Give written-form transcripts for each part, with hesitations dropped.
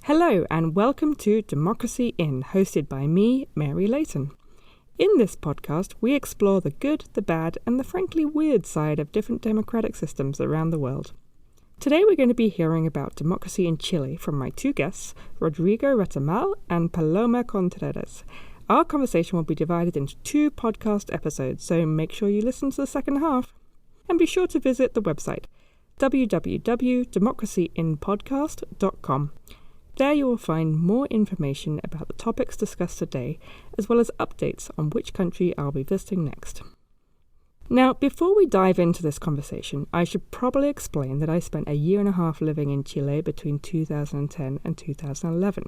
Hello and welcome to Democracy In, hosted by me, Mary Layton. In this podcast, we explore the good, the bad, and the frankly weird side of different democratic systems around the world. Today we're going to be hearing about democracy in Chile from my two guests, Rodrigo Retamal and Paloma Contreras. Our conversation will be divided into two podcast episodes, so make sure you listen to the second half. And be sure to visit the website, www.democracyinpodcast.com. There you will find more information about the topics discussed today, as well as updates on which country I'll be visiting next. Now, before we dive into this conversation, I should probably explain that I spent a year and a half living in Chile between 2010 and 2011.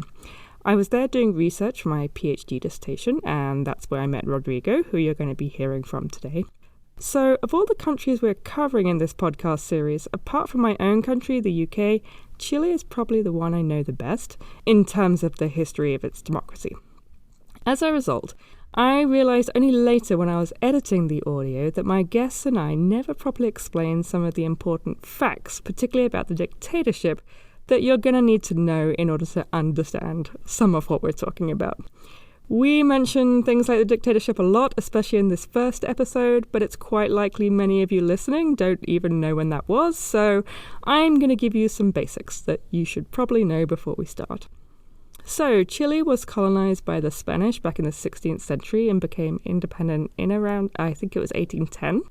I was there doing research for my PhD dissertation, and that's where I met Rodrigo, who you're going to be hearing from today. So, of all the countries we're covering in this podcast series, apart from my own country, the UK, Chile is probably the one I know the best in terms of the history of its democracy. As a result, I realised only later when I was editing the audio that my guests and I never properly explained some of the important facts, particularly about the dictatorship, that you're going to need to know in order to understand some of what we're talking about. We mention things like the dictatorship a lot, especially in this first episode, but it's quite likely many of you listening don't even know when that was, so I'm going to give you some basics that you should probably know before we start. So, Chile was colonized by the Spanish back in the 16th century and became independent in around, I think it was 1810.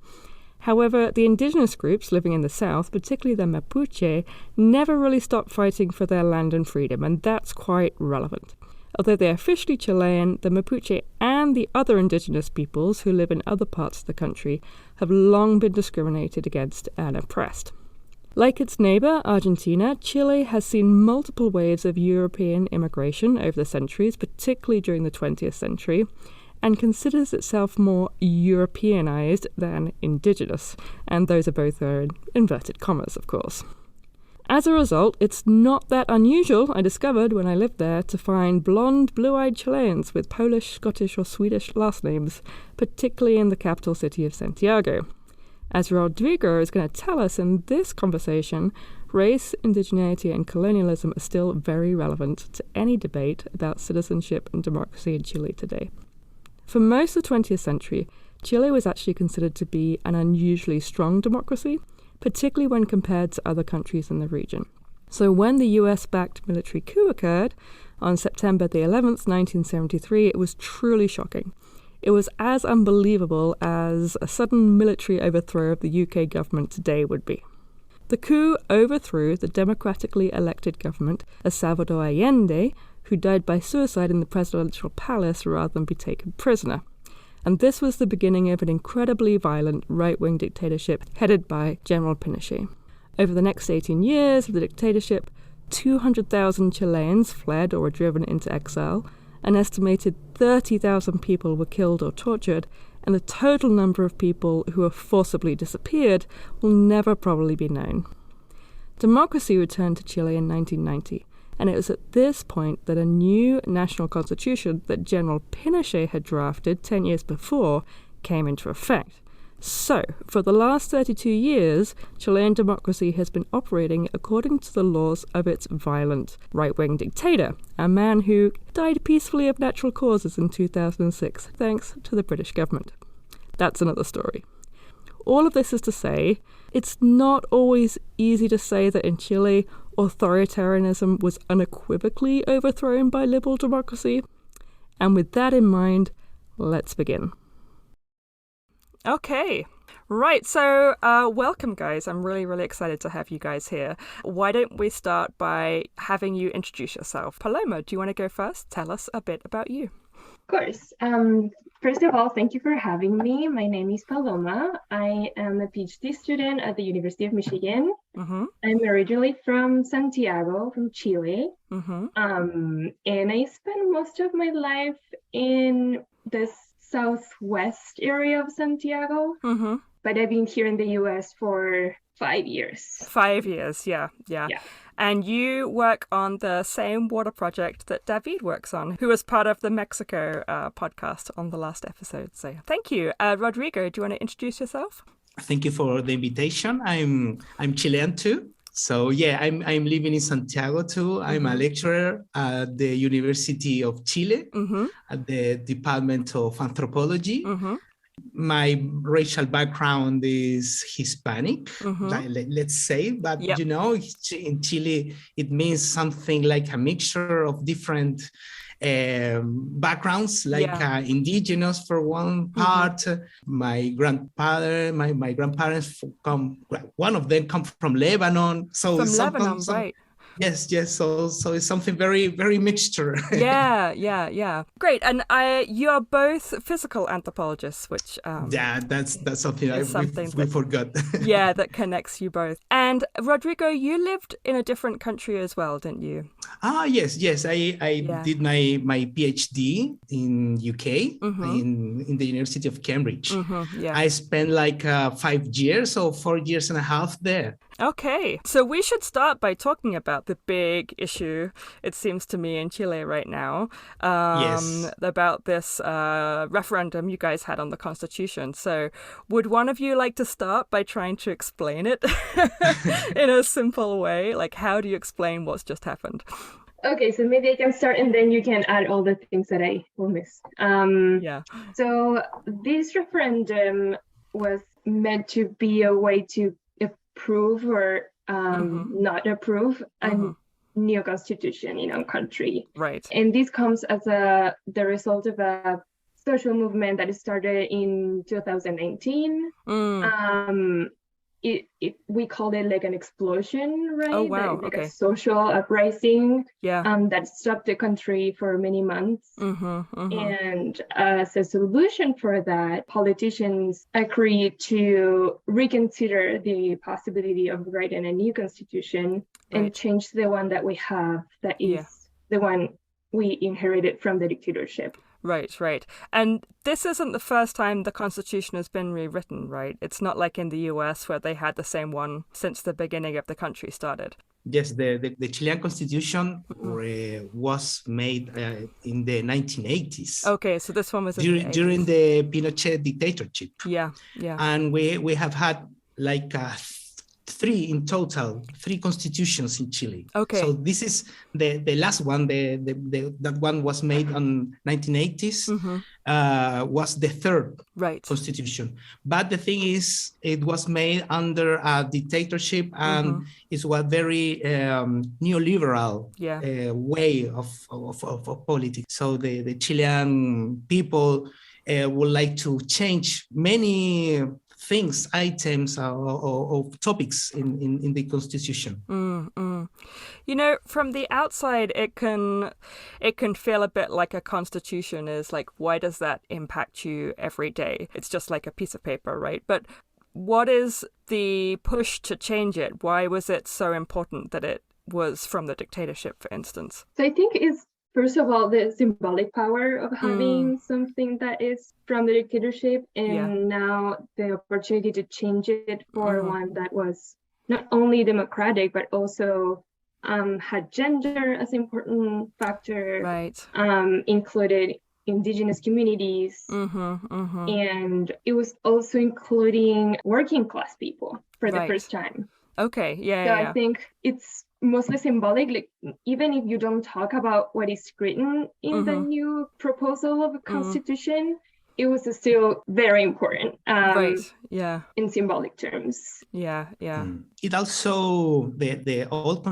However, the indigenous groups living in the south, particularly the Mapuche, never really stopped fighting for their land and freedom, and that's quite relevant. Although they're officially Chilean, the Mapuche and the other indigenous peoples who live in other parts of the country have long been discriminated against and oppressed. Like its neighbour, Argentina, Chile has seen multiple waves of European immigration over the centuries, particularly during the 20th century, and considers itself more Europeanized than indigenous, and those are both in inverted commas, of course. As a result, it's not that unusual, I discovered when I lived there, to find blonde, blue-eyed Chileans with Polish, Scottish or Swedish last names, particularly in the capital city of Santiago. As Rodrigo is going to tell us in this conversation, race, indigeneity and colonialism are still very relevant to any debate about citizenship and democracy in Chile today. For most of the 20th century, Chile was actually considered to be an unusually strong democracy, particularly when compared to other countries in the region. So when the US-backed military coup occurred on September the 11th, 1973, it was truly shocking. It was as unbelievable as a sudden military overthrow of the UK government today would be. The coup overthrew the democratically elected government of Salvador Allende, who died by suicide in the presidential palace rather than be taken prisoner. And this was the beginning of an incredibly violent right-wing dictatorship headed by General Pinochet. Over the next 18 years of the dictatorship, 200,000 Chileans fled or were driven into exile, an estimated 30,000 people were killed or tortured, and the total number of people who were forcibly disappeared will never probably be known. Democracy returned to Chile in 1990. And it was at this point that a new national constitution that General Pinochet had drafted 10 years before came into effect. So, for the last 32 years, Chilean democracy has been operating according to the laws of its violent right-wing dictator, a man who died peacefully of natural causes in 2006, thanks to the British government. That's another story. All of this is to say, it's not always easy to say that in Chile, authoritarianism was unequivocally overthrown by liberal democracy. And with that in mind, let's begin. Okay. Right, so welcome guys. I'm really excited to have you guys here. Why don't we start by having you introduce yourself? Paloma, do you want to go first? Tell us a bit about you. Of course. First of all, thank you for having me. My name is Paloma. I am a PhD student at the University of Michigan. Mm-hmm. I'm originally from Santiago, from Chile. Mm-hmm. And I spent most of my life in the southwest area of Santiago. Mm-hmm. But I've been here in the US for 5 years. 5 years, yeah. And you work on the same water project that David works on, who was part of the Mexico podcast on the last episode. So thank you. Rodrigo, do you want to introduce yourself? Thank you for the invitation. I'm Chilean too. So yeah, I'm living in Santiago too. I'm a lecturer at the University of Chile at the Department of Anthropology. My racial background is Hispanic, let's say, but you know, in Chile, it means something like a mixture of different backgrounds, like indigenous for one part. My grandparents one of them come from Lebanon. So from Lebanon, right? Yes. So it's something very, very mixture. Yeah. Great. And you're both physical anthropologists, which that's something we forgot. Yeah, that connects you both. And Rodrigo, you lived in a different country as well, didn't you? Yes. I did my PhD in UK in the University of Cambridge. I spent like 5 years or 4 years and a half there. Okay, so we should start by talking about the big issue, it seems to me, in Chile right now, about this referendum you guys had on the Constitution. So would one of you like to start by trying to explain it in a simple way? Like, how do you explain what's just happened? Okay, so maybe I can start and then you can add all the things that I will miss. So this referendum was meant to be a way to approve or not approve a new constitution in our country. Right. And this comes as the result of a social movement that started in 2019. We called it like an explosion, right? Oh, wow. Like a social uprising that stopped the country for many months. And as a solution for that, politicians agreed to reconsider the possibility of writing a new constitution and change the one that we have, that is the one we inherited from the dictatorship. Right. And this isn't the first time the Constitution has been rewritten, right? It's not like in the US where they had the same one since the beginning of the country started. Yes, the Chilean Constitution was made in the 1980s. Okay, so this one was during the Pinochet dictatorship. Yeah. And we have had like 3 constitutions in Chile. Okay. So this is the last one. That one was made on 1980s. Was the 3rd constitution. But the thing is, it was made under a dictatorship, and it was very neoliberal way of politics. So the Chilean people would like to change many things, items, or topics in the Constitution. You know, from the outside, it can feel a bit like a constitution is like, why does that impact you every day? It's just like a piece of paper, right? But what is the push to change it? Why was it so important that it was from the dictatorship, for instance? So I think it's, first of all, the symbolic power of having something that is from the dictatorship, and now the opportunity to change it for one that was not only democratic, but also had gender as an important factor, included indigenous communities, and it was also including working class people for the first time. Okay, So I think it's mostly symbolic, like even if you don't talk about what is written in the new proposal of a constitution, it was still very important in symbolic terms. It also the old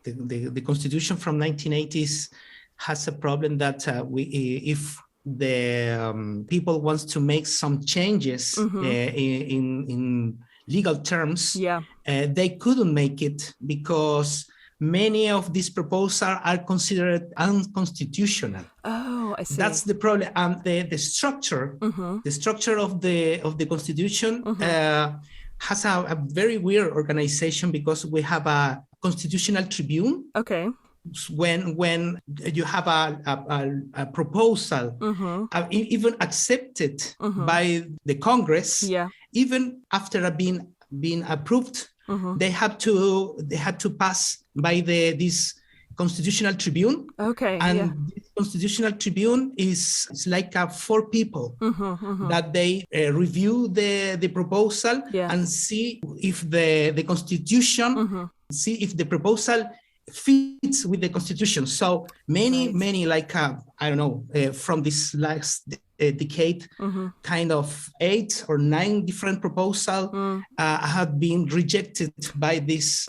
the constitution from 1980s has a problem that if the people wants to make some changes in legal terms, they couldn't make it because many of these proposals are considered unconstitutional. Oh, I see. That's the problem. The structure, the structure of the Constitution has a very weird organization, because we have a constitutional tribune. Okay. When you have a proposal even accepted by the Congress, even after being approved, they had to pass by this constitutional tribune. Okay. And this constitutional tribune is like 4 people that they review the proposal and see if the constitution, see if the proposal fits with the constitution. So many like I don't know, from this last decade, kind of 8 or 9 different proposals have been rejected by this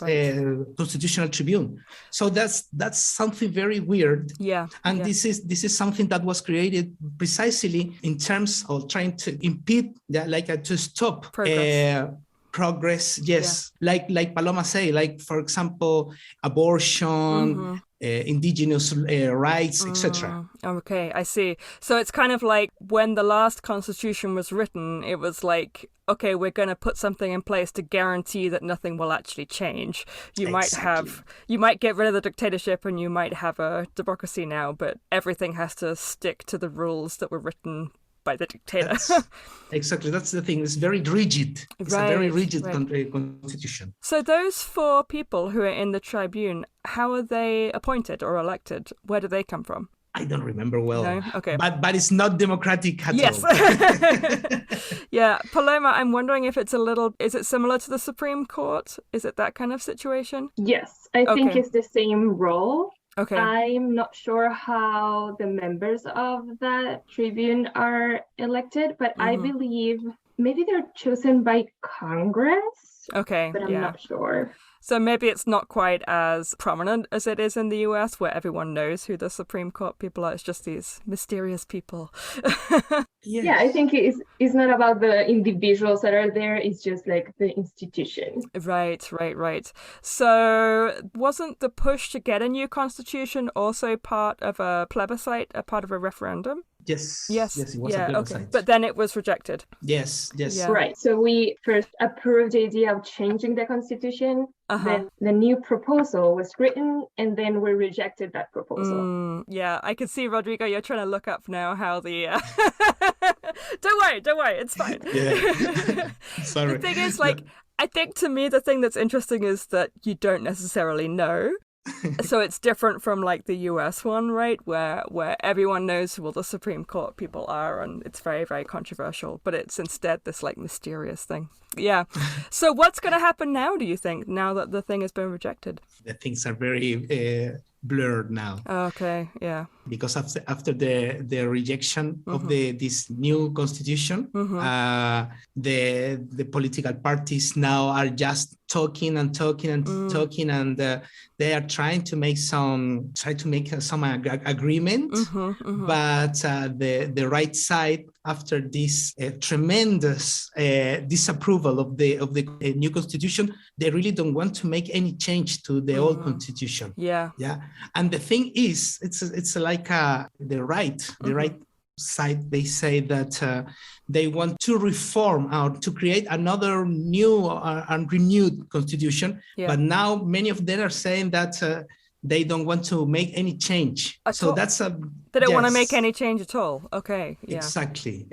constitutional tribune. So that's something very weird. And this is something that was created precisely in terms of trying to impede, to stop progress. Like Paloma say, like for example, abortion, indigenous rights, etc. Okay, I see. So it's kind of like when the last constitution was written, it was like, okay, we're going to put something in place to guarantee that nothing will actually change. You might get rid of the dictatorship and you might have a democracy now, but everything has to stick to the rules that were written by the dictator. Exactly. That's the thing. It's very rigid. It's a very rigid constitution. So those 4 people who are in the tribune, how are they appointed or elected? Where do they come from? I don't remember well. No? Okay. But it's not democratic at all. Yeah. Paloma, I'm wondering if is it similar to the Supreme Court? Is it that kind of situation? Yes, I think it's the same role. Okay. I'm not sure how the members of the tribune are elected, but I believe maybe they're chosen by Congress. Okay. But I'm not sure. So maybe it's not quite as prominent as it is in the US, where everyone knows who the Supreme Court people are. It's just these mysterious people. Yeah, I think it's not about the individuals that are there. It's just like the institution. Right. So wasn't the push to get a new constitution also part of a plebiscite, a part of a referendum? Yes, it was a plebiscite. Okay. But then it was rejected. Yes. Yeah. Right. So we first approved the idea of changing the constitution. Then the new proposal was written, and then we rejected that proposal. Yeah, I can see, Rodrigo, you're trying to look up now how the... Don't worry, it's fine. Yeah. Sorry. The thing is, I think to me the thing that's interesting is that you don't necessarily know. So it's different from like the US one, right? Where everyone knows who the Supreme Court people are and it's very, very controversial. But it's instead this like mysterious thing. Yeah. So what's going to happen now, do you think, now that the thing has been rejected? The things are very blurred now. Okay, yeah. Because after the rejection of this new constitution, the political parties now are just talking and they are trying to make some agreement. But the right side, after this tremendous disapproval of the new constitution, they really don't want to make any change to the old constitution. Yeah. And the thing is, it's like the right side. They say that they want to reform or to create another new and renewed constitution. But now many of them are saying that they don't want to make any change. So that's a... They don't want to make any change at all. Okay. Yeah. Exactly.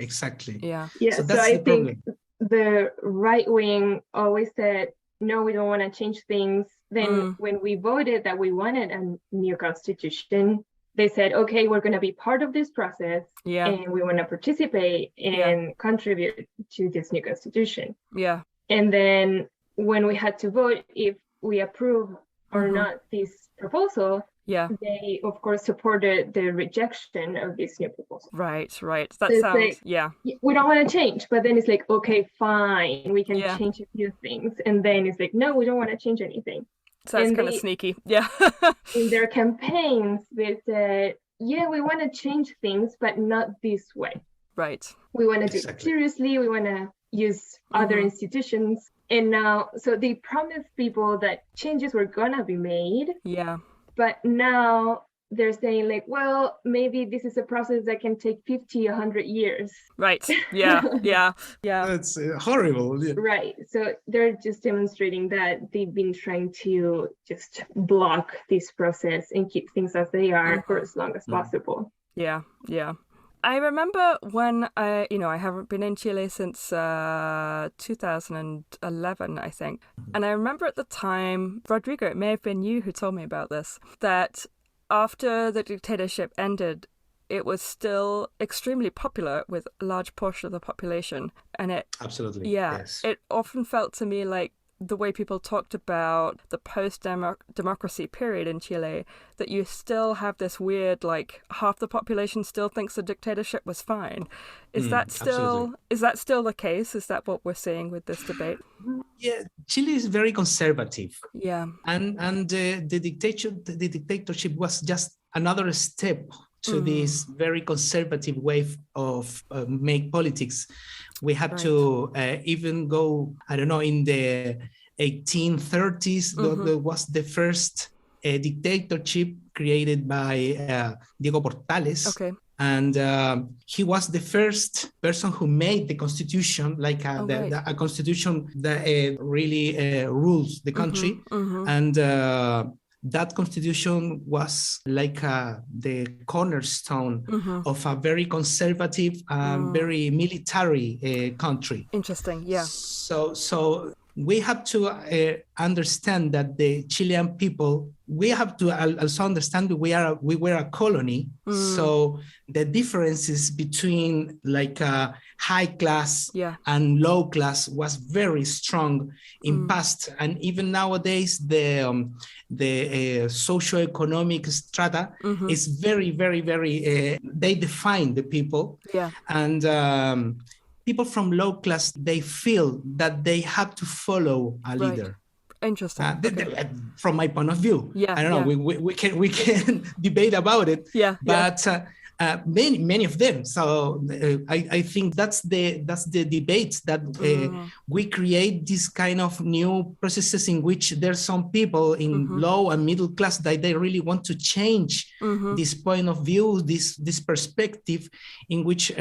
Yeah. So that's I the problem. think the right wing always said, no, we don't want to change things. Then when we voted that we wanted a new constitution, they said, okay, we're going to be part of this process and we want to participate and contribute to this new constitution. Yeah. And then when we had to vote if we approve or not this proposal, they, of course, supported the rejection of this new proposal. Right. That sounds, we don't want to change. But then it's like, okay, fine, we can change a few things. And then it's like, no, we don't want to change anything. So that's kind of sneaky. Yeah. In their campaigns, they said, we want to change things, but not this way. Right. We want to do it seriously. We want to use other institutions. And now, so they promised people that changes were going to be made. Yeah. But now they're saying like, well, maybe this is a process that can take 50, 100 years. Right. Yeah. That's horrible. Yeah. Right. So they're just demonstrating that they've been trying to just block this process and keep things as they are for as long as possible. Yeah. I remember when I haven't been in Chile since 2011, I think. And I remember at the time, Rodrigo, it may have been you who told me about this, that after the dictatorship ended, it was still extremely popular with a large portion of the population. And it absolutely, yes. It often felt to me like the way people talked about the post-democracy period in Chile, that you still have this weird, like, half the population still thinks the dictatorship was fine. Is that still the case? Is that what we're seeing with this debate? Yeah, Chile is very conservative. Yeah. And the dictatorship was just another step to this very conservative way of make politics. We had to even go, I don't know, in the 1830s, there was the first dictatorship created by Diego Portales. Okay. And he was the first person who made the constitution, like a constitution that really rules the country. And that constitution was like the cornerstone of a very conservative and very military country. Interesting, yeah. So we have to understand that the Chilean people, we have to also understand that we were a colony. So the differences between like high class and low class was very strong in past, and even nowadays the socioeconomic strata is very, very, very. They define the people, and people from low class, they feel that they have to follow a leader. Interesting. From my point of view, I don't know. We can debate about it. But many of them. So I think that's the debate that we create this kind of new processes in which there's some people in low and middle class that they really want to change this point of view, this perspective in which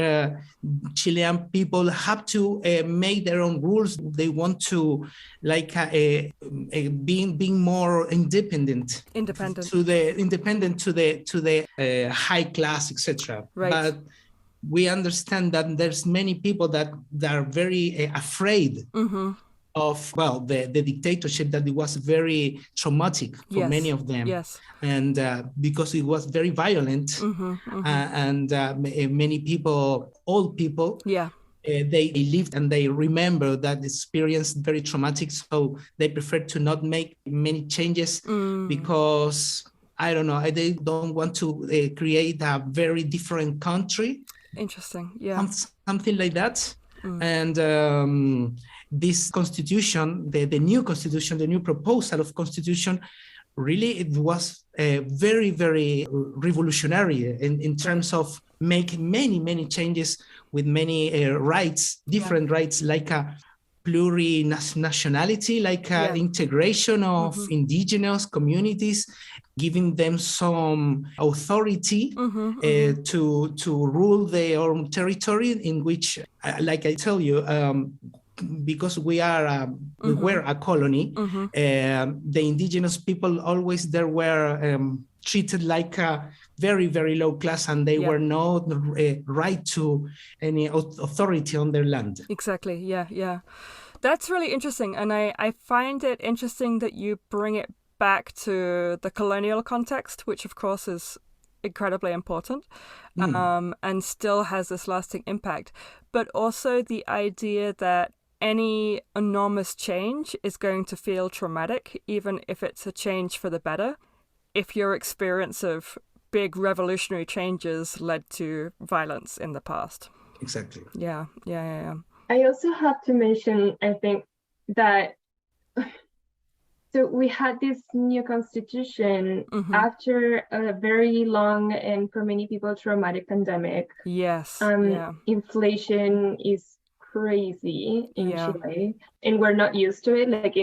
Chilean people have to make their own rules. They want to like being more independent to the high class, etc. But we understand that there's many people that are very afraid of the dictatorship, that it was very traumatic for many of them, and because it was very violent, and many people, old people, they lived and they remember that experience very traumatic, so they prefer to not make many changes because I don't know, they don't want to create a very different country. Interesting, something like that. And this constitution, the new constitution, the new proposal of constitution, really it was very, very revolutionary in terms of making many changes with many rights, different rights, like a plurinationality, like integration of indigenous communities, giving them some authority to rule their own territory, in which, like I tell you, because we were a colony, the indigenous people always there were treated like a very, very low class, and they were not right to any authority on their land. Exactly, yeah. That's really interesting, and I find it interesting that you bring it back to the colonial context, which of course is incredibly important, and still has this lasting impact, but also the idea that any enormous change is going to feel traumatic, even if it's a change for the better, if your experience of big revolutionary changes led to violence in the past. Exactly. Yeah. I also have to mention, I think, that so we had this new constitution after a very long and for many people traumatic pandemic. Yes. Inflation is crazy in Chile, and we're not used to it. Like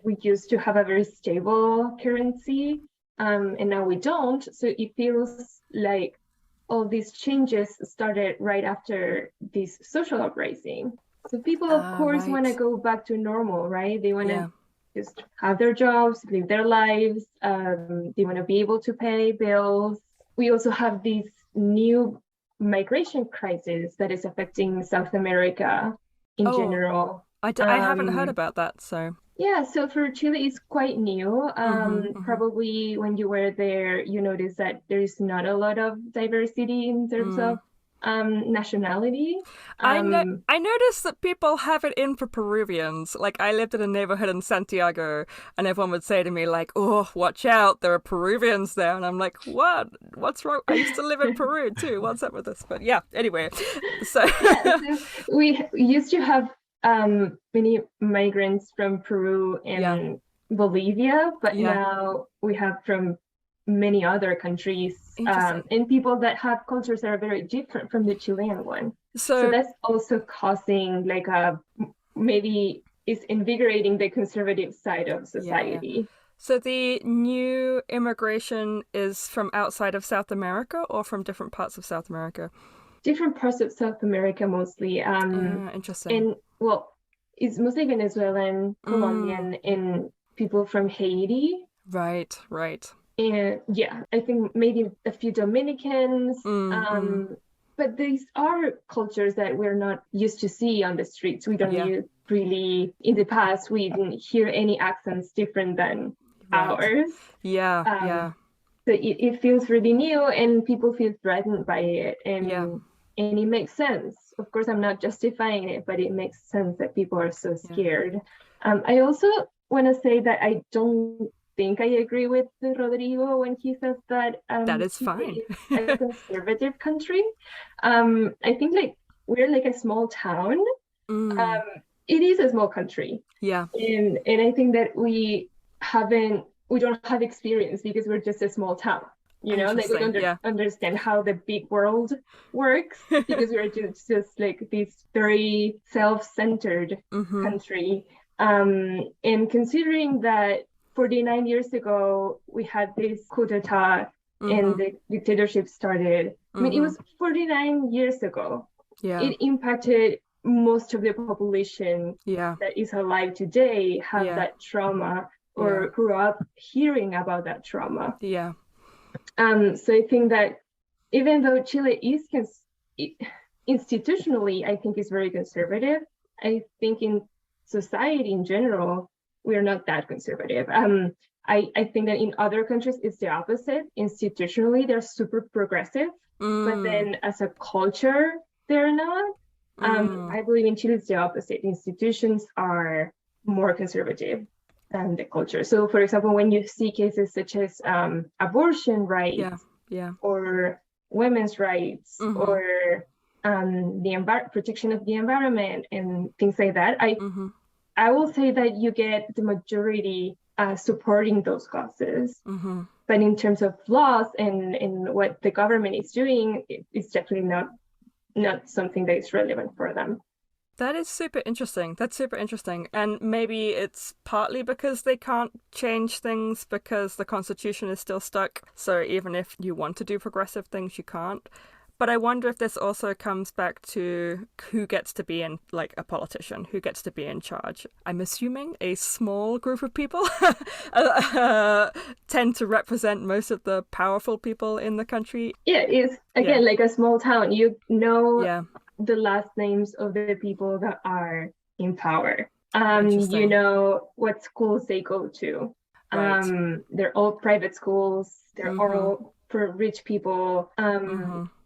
we used to have a very stable currency, and now we don't. So it feels like all these changes started right after this social uprising. So people, of course, want to go back to normal, right? They want to just have their jobs, live their lives. They want to be able to pay bills. We also have this new migration crisis that is affecting South America in general. I haven't heard about that, so. Yeah, so for Chile, it's quite new. Probably when you were there, you noticed that there's not a lot of diversity in terms of nationality. I noticed that people have it in for Peruvians. Like, I lived in a neighborhood in Santiago, and everyone would say to me, like, "Oh, watch out, there are Peruvians there." And I'm like, "What? What's wrong? I used to live in Peru too. What's up with this?" But yeah, anyway. So, so we used to have many migrants from Peru and Bolivia, but now we have from many other countries, and people that have cultures that are very different from the Chilean one. So that's also causing like maybe it's invigorating the conservative side of society. Yeah. So the new immigration is from outside of South America or from different parts of South America? Different parts of South America mostly. Interesting. And well, it's mostly Venezuelan, Colombian, and people from Haiti. Right. And yeah, I think maybe a few Dominicans, but these are cultures that we're not used to see on the streets. We don't really, in the past, we didn't hear any accents different than ours. Yeah. So it feels really new and people feel threatened by it. And it makes sense. Of course, I'm not justifying it, but it makes sense that people are so scared. I also want to say that I don't think I agree with Rodrigo when he says that that is fine. It's a conservative country. I think like we're like a small town. It is a small country. Yeah. And I think that we don't have experience because we're just a small town. You know, like we don't understand how the big world works because we're just like this very self-centered country. And considering that 49 years ago, we had this coup d'etat and the dictatorship started. I mean, it was 49 years ago. Yeah. It impacted most of the population that is alive today, have that trauma or grew up hearing about that trauma. Yeah. So I think that even though Chile is institutionally, I think is very conservative, I think in society in general, we're not that conservative. I think that in other countries, it's the opposite. Institutionally, they're super progressive, but then as a culture, they're not. I believe in Chile, it's the opposite. Institutions are more conservative than the culture. So, for example, when you see cases such as abortion rights or women's rights or the protection of the environment and things like that, I will say that you get the majority supporting those causes. But in terms of laws and what the government is doing, it's definitely not something that is relevant for them. That is super interesting. That's super interesting. And maybe it's partly because they can't change things because the Constitution is still stuck. So even if you want to do progressive things, you can't. But I wonder if this also comes back to who gets to be in, like, a politician, who gets to be in charge. I'm assuming a small group of people tend to represent most of the powerful people in the country. Yeah, it's, again, like a small town. You know the last names of the people that are in power. You know what schools they go to. Right. They're all private schools. They're all for rich people.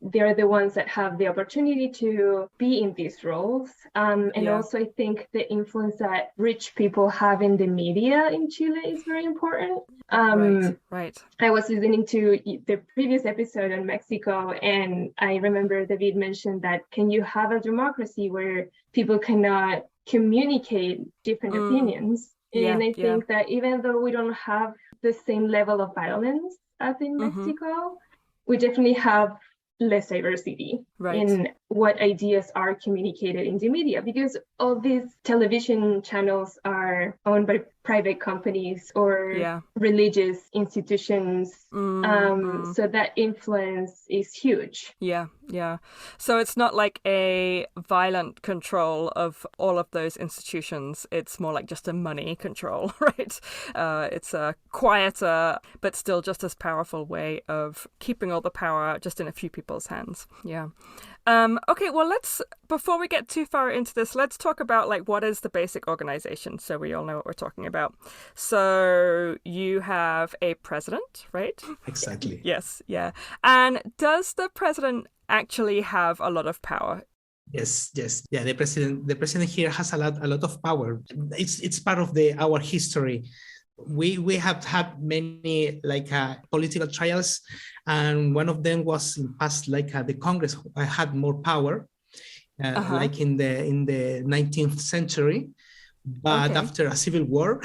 They're the ones that have the opportunity to be in these roles. And also I think the influence that rich people have in the media in Chile is very important. Right. I was listening to the previous episode on Mexico, and I remember David mentioned that can you have a democracy where people cannot communicate different opinions? And I think that even though we don't have the same level of violence as in Mexico, we definitely have less diversity in what ideas are communicated in the media, because all these television channels are owned by private companies or religious institutions. So that influence is huge. Yeah. So it's not like a violent control of all of those institutions. It's more like just a money control, right? It's a quieter, but still just as powerful way of keeping all the power just in a few people's hands. Yeah. Okay, well, before we get too far into this, let's talk about like what is the basic organization, so we all know what we're talking about. So you have a president, right? Exactly. Yes, yeah. And does the president actually have a lot of power? Yes. Yeah, the president here has a lot of power. It's part of our history. We have had many political trials, and one of them was in past the Congress had more power, like in the 19th century. But after a civil war,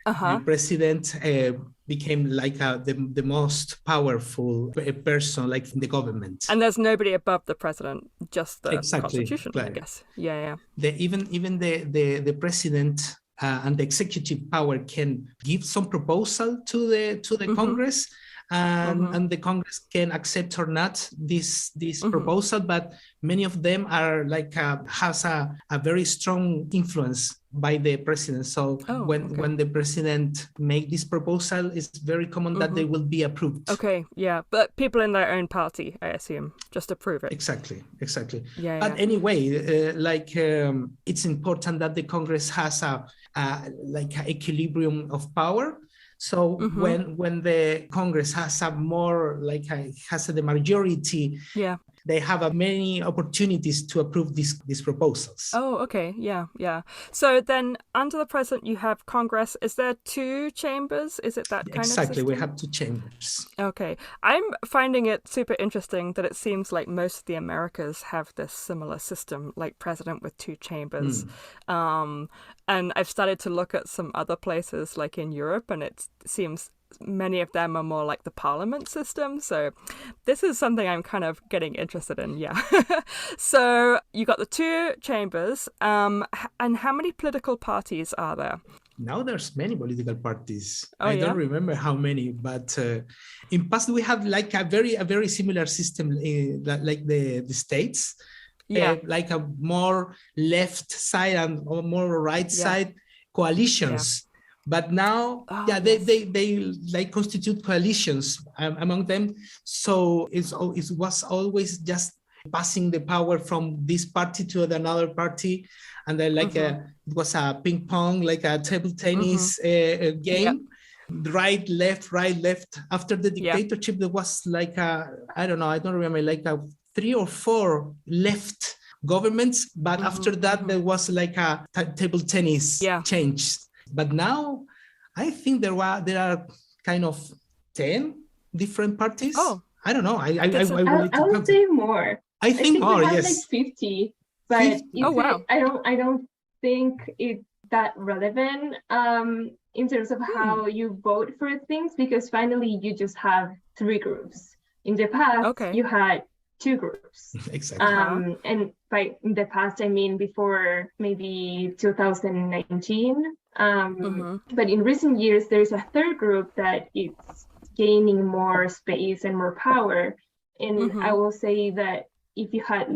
the president became the most powerful person in the government. And there's nobody above the president, just the constitution, I guess. Yeah. Even the president and the executive power can give some proposal to the Congress, and the Congress can accept or not this proposal, but many of them are has a very strong influence by the president. So when the president make this proposal, it's very common that they will be approved. Okay, yeah, but people in their own party, I assume, just approve it. Exactly. Yeah. But anyway, it's important that the Congress has a equilibrium of power. So when the Congress has the majority, they have many opportunities to approve these proposals. Oh, okay, yeah. So then under the president, you have Congress. Is there two chambers? Is it that kind of system? Exactly, we have two chambers. Okay. I'm finding it super interesting that it seems like most of the Americas have this similar system, like president with two chambers. And I've started to look at some other places like in Europe, and it seems many of them are more like the parliament system. So this is something I'm kind of getting interested in. Yeah. So you got the two chambers. And how many political parties are there? Now there's many political parties. I don't remember how many, but in past we have a very similar system like the States. Like a more left side and more right side coalitions. But now, they constitute coalitions among them. So it was always just passing the power from this party to another party, and then it was a ping pong, like a table tennis game. Right, left. After the dictatorship, there was I don't remember, 3 or 4 left governments, but after that there was a table tennis change. But now I think there are kind of 10 different parties. I don't know. I would say more. I think more. We have yes, 50. But 50? Wow. I don't think it's that relevant in terms of how you vote for things, because finally you just have 3 groups. In the past, you had 2 groups. Exactly. And by in the past, I mean before maybe 2019. But in recent years, there's a 3rd group that is gaining more space and more power. And I will say that if you had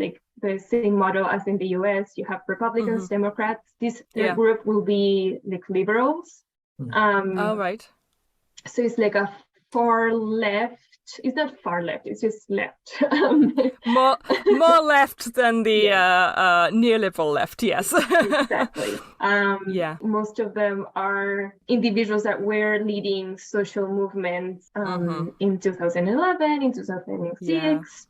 the same model as in the US, you have Republicans, Democrats, this 3rd group will be liberals. Right. So it's a far left. It's not far left, it's just left. more left than the neoliberal left, yes. Exactly. Most of them are individuals that were leading social movements in 2011, in 2006.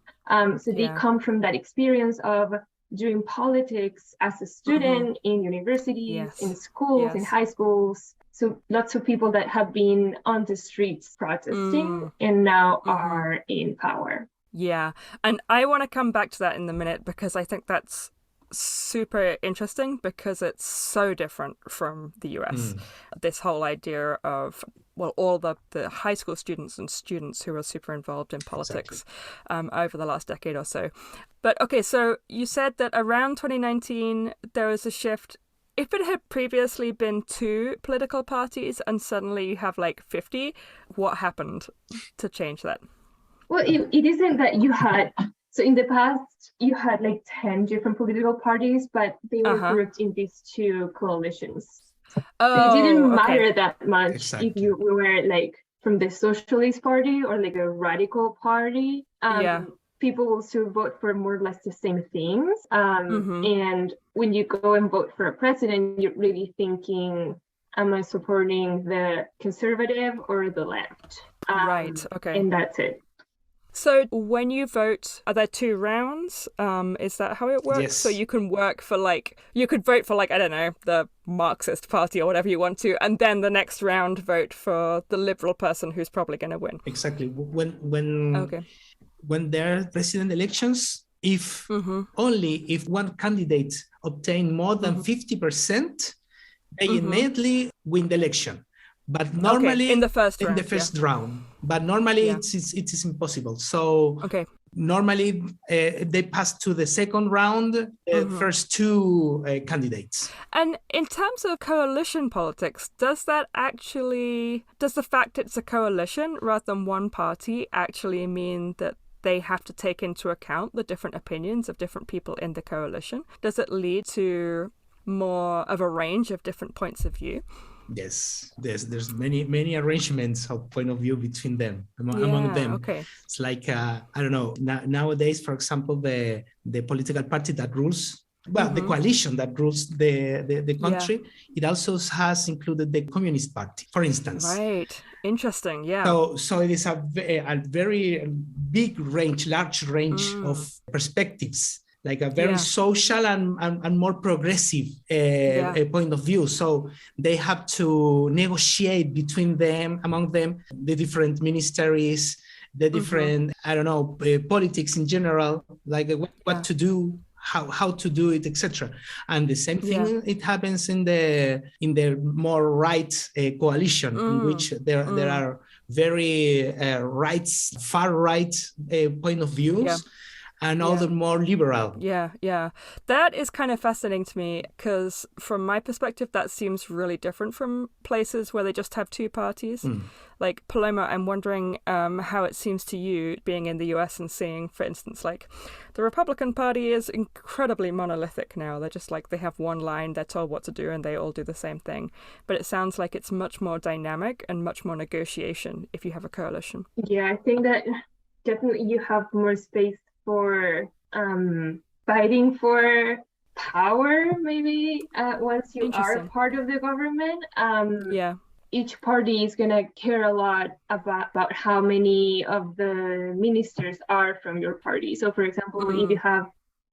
So they come from that experience of doing politics as a student in universities, in schools, in high schools. So lots of people that have been on the streets protesting and now are in power. Yeah. And I want to come back to that in a minute, because I think that's super interesting, because it's so different from the US. This whole idea of, all the high school students and students who are super involved in politics over the last decade or so. But okay, so you said that around 2019, there was a shift if it had previously been 2 political parties and suddenly you have like 50, what happened to change that? Well, it isn't that you had, so in the past, you had like 10 different political parties, but they were grouped in these 2 coalitions. Oh, so it didn't matter that much Exactly. if you were like from the Socialist Party or like a radical party. People will still vote for more or less the same things. And when you go and vote for a president, you're really thinking, am I supporting the conservative or the left? Right, okay. And that's it. So when you vote, are there 2 rounds? Is that how it works? Yes. So you can you could vote for I don't know, the Marxist Party or whatever you want to, and then the next round vote for the liberal person who's probably going to win. Exactly. When there are president elections, if only if one candidate obtain more than 50%, they immediately win the election. But normally in the first round. But normally it is impossible. So normally they pass to the second round, first 2 candidates. And in terms of coalition politics, does the fact it's a coalition rather than one party actually mean that they have to take into account the different opinions of different people in the coalition? Does it lead to more of a range of different points of view? Yes, there's many arrangements of point of view between them, among them. Okay. It's like, I don't know, nowadays, for example, the political party that rules, the coalition that rules the country, it also has included the Communist Party, for instance. Right. Interesting, yeah. So it is a very big range, large range of perspectives, like a very social and more progressive point of view. So they have to negotiate among them, the different ministries, the different, I don't know, politics in general, like what to do, how to do it, etc. And the same thing, it happens in the more right coalition, in which there are very far right point of views. Yeah. And all the more liberal. Yeah. That is kind of fascinating to me because from my perspective, that seems really different from places where they just have 2 parties. Like Paloma, I'm wondering how it seems to you being in the US and seeing, for instance, like the Republican Party is incredibly monolithic now. They're just they have one line, they're told what to do, and they all do the same thing. But it sounds like it's much more dynamic and much more negotiation if you have a coalition. Yeah, I think that definitely you have more space for fighting for power, maybe once you are part of the government. Each party is going to care a lot about how many of the ministers are from your party. So, for example, if you have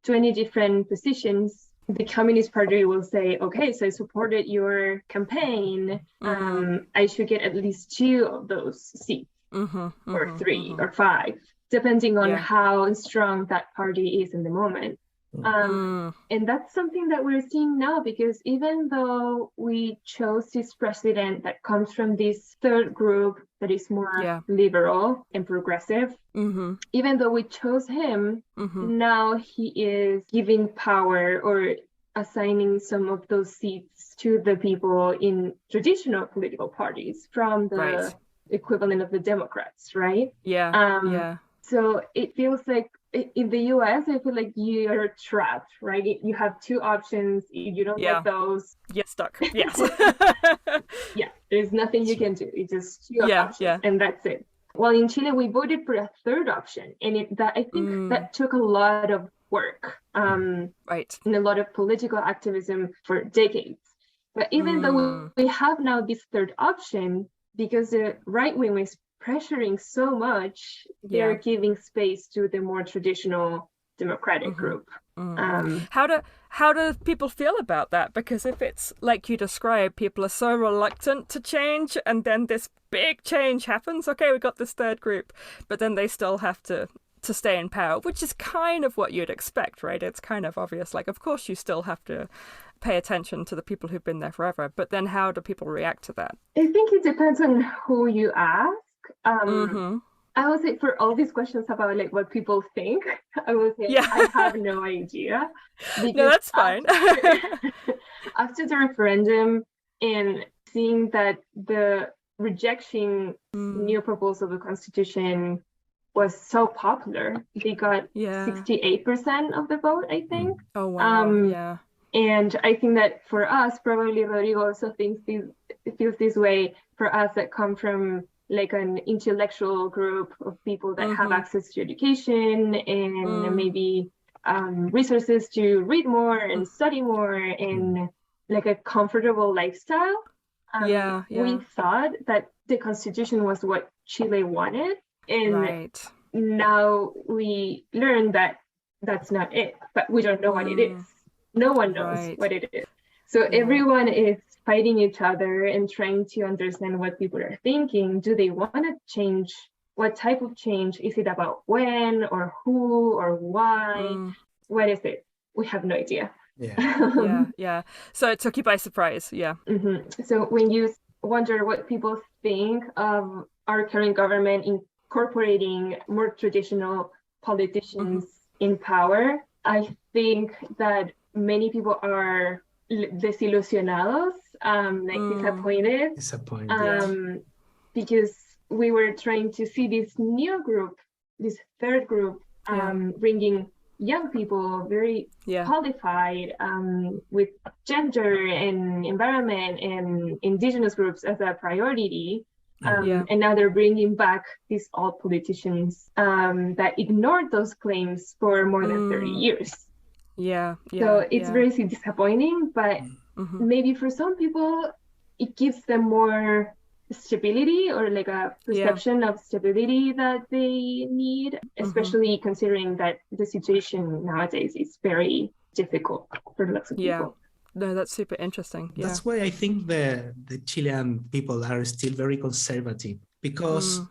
20 different positions, the Communist Party will say, okay, so I supported your campaign. I should get at least 2 of those seats, or 3 or 5. Depending on how strong that party is in the moment. And that's something that we're seeing now, because even though we chose this president that comes from this third group that is more liberal and progressive, even though we chose him, now he is giving power or assigning some of those seats to the people in traditional political parties from the equivalent of the Democrats, right? So it feels like in the US, I feel like you're trapped, right? You have 2 options. If you don't like those, you're stuck. Yes. There's nothing you can do. It's just 2 options, and that's it. Well, in Chile, we voted for a third option, and I think that took a lot of work, and a lot of political activism for decades. But even though we have now this third option, because the right wing is pressuring so much, they're giving space to the more traditional democratic group. How do people feel about that? Because if it's like you described, people are so reluctant to change, and then this big change happens. Okay, we got this third group, but then they still have to stay in power, which is kind of what you'd expect, right? It's kind of obvious. Like, of course, you still have to pay attention to the people who've been there forever. But then how do people react to that? I think it depends on who you ask. I would say for all these questions about like what people think, I would say I have no idea. No, that's fine. After the referendum and seeing that the rejecting new proposal of the constitution was so popular, they got 68% of the vote, I think. Oh wow! And I think that for us, probably Rodrigo also feels this way. For us that come from like an intellectual group of people that have access to education and maybe resources to read more and study more and like a comfortable lifestyle. We thought that the constitution was what Chile wanted, and now we learned that that's not it, but we don't know what it is. No one knows what it is. So everyone is fighting each other and trying to understand what people are thinking. Do they want to change? What type of change? Is it about when or who or why? What is it? We have no idea. Yeah. So it took you by surprise. Yeah. So when you wonder what people think of our current government incorporating more traditional politicians in power, I think that many people are desilusionados, disappointed. Because we were trying to see this new group, this third group, bringing young people, very qualified, with gender and environment and indigenous groups as a priority. And now they're bringing back these old politicians that ignored those claims for more than 30 years. So it's very disappointing, but maybe for some people, it gives them more stability or like a perception of stability that they need, especially considering that the situation nowadays is very difficult for lots of people. No, that's super interesting. That's why I think the Chilean people are still very conservative, because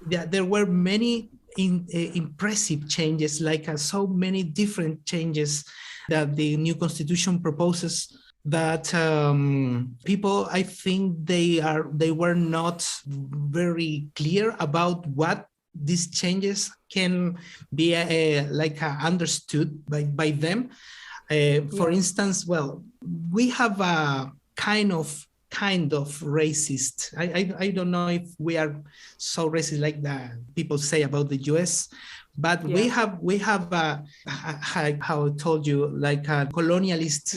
there were many impressive changes, like so many different changes that the new constitution proposes, that people, I think they were not very clear about what these changes can be understood by them. For instance, well, we have a kind of racist. I don't know if we are so racist like the people say about the US, but we have how I told you, like a colonialist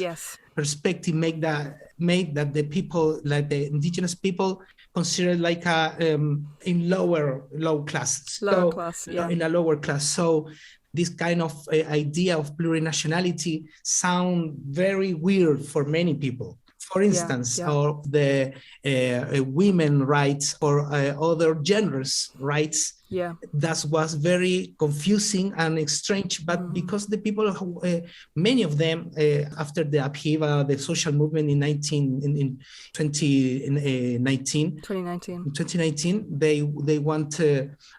perspective made that the people, like the indigenous people, considered like in low class, in a lower class. So this kind of idea of plurinationality sound very weird for many people. For instance, or the women rights or other genders rights. That was very confusing and strange, but because the people, many of them, after the upheaval, the social movement in 2019, they want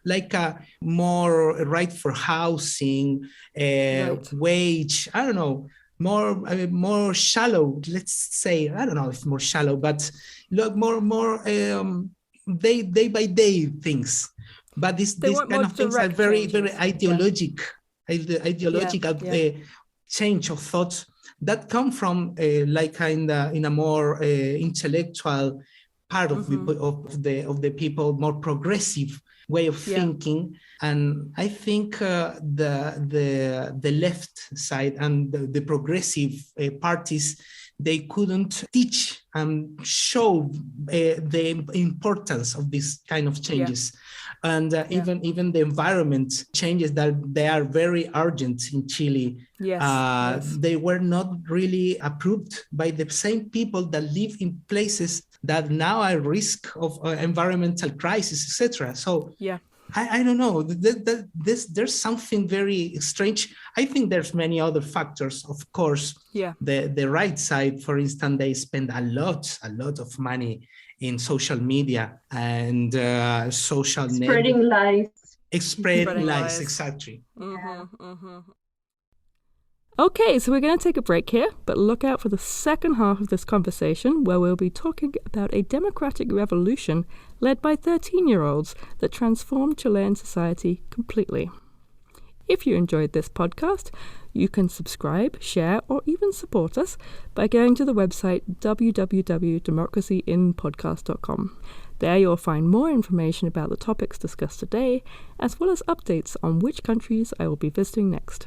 like a more right for housing, wage, I don't know, more shallow, let's say, I don't know if more shallow, but look more day by day things. But this kind of things are very ideological change of thoughts that come from like in a more intellectual part of the people, more progressive way of thinking. And I think the left side and the progressive parties, they couldn't teach and show the importance of this kind of changes. And even the environment changes, that they are very urgent in Chile. They were not really approved by the same people that live in places that now are at risk of environmental crisis, etc. So I don't know. There's something very strange. I think there's many other factors, of course. The right side, for instance, they spend a lot of money in social media and social spreading lies. Spreading lies, exactly. Okay, so we're going to take a break here, but look out for the second half of this conversation where we'll be talking about a democratic revolution led by 13-year-olds that transformed Chilean society completely. If you enjoyed this podcast, you can subscribe, share, or even support us by going to the website www.democracyinpodcast.com. There you'll find more information about the topics discussed today, as well as updates on which countries I will be visiting next.